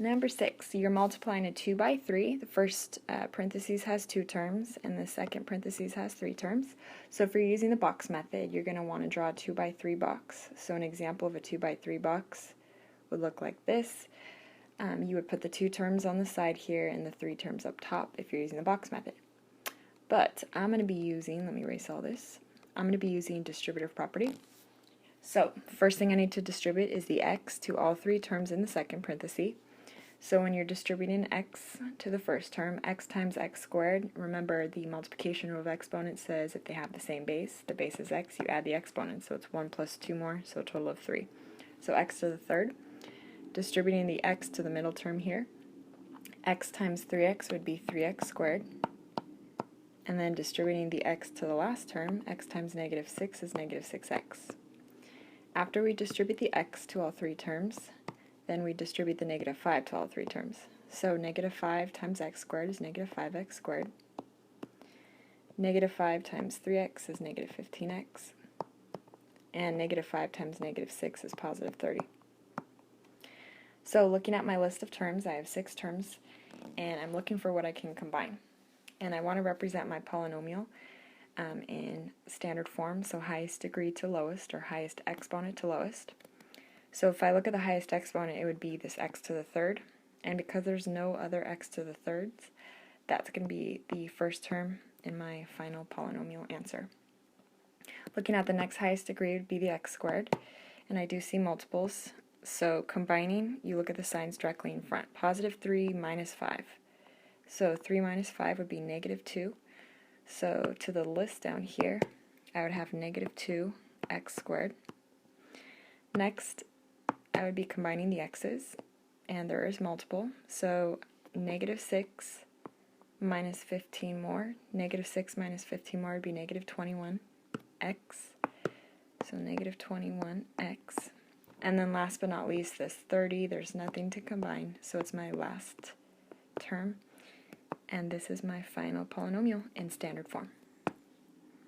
Number 6, you're multiplying a 2 by 3. The first parentheses has 2 terms, and the second parentheses has 3 terms. So if you're using the box method, you're going to want to draw a 2 by 3 box. So an example of a 2 by 3 box would look like this. You would put the 2 terms on the side here and the 3 terms up top if you're using the box method. But I'm going to be using, let me erase all this, I'm going to be using distributive property. So first thing I need to distribute is the x to all 3 terms in the second parenthesis. So when you're distributing x to the first term, x times x squared, remember the multiplication rule of exponents says if they have the same base, the base is x, you add the exponent, so it's 1 plus 2 more, so a total of 3. So x to the third. Distributing the x to the middle term here, x times 3x would be 3x squared. And then distributing the x to the last term, x times negative 6 is negative 6x. After we distribute the x to all 3 terms, then we distribute the negative 5 to all 3 terms. So negative 5 times x squared is negative 5x squared. Negative 5 times 3x is negative 15x. And negative 5 times negative 6 is positive 30. So looking at my list of terms, I have 6 terms, and I'm looking for what I can combine. And I want to represent my polynomial in standard form, so highest degree to lowest, or highest exponent to lowest. So if I look at the highest exponent, it would be this x to the third, and because there's no other x to the thirds, that's going to be the first term in my final polynomial answer. Looking at the next highest degree would be the x squared, and I do see multiples, so combining, you look at the signs directly in front. Positive 3 minus 5. So 3 minus 5 would be negative 2. So to the list down here, I would have negative 2x squared. Next, I would be combining the x's, and there is multiple. So negative 6 minus 15 more. Negative 6 minus 15 more would be negative 21x. So negative 21x. And then last but not least, this 30, there's nothing to combine, so it's my last term. And this is my final polynomial in standard form.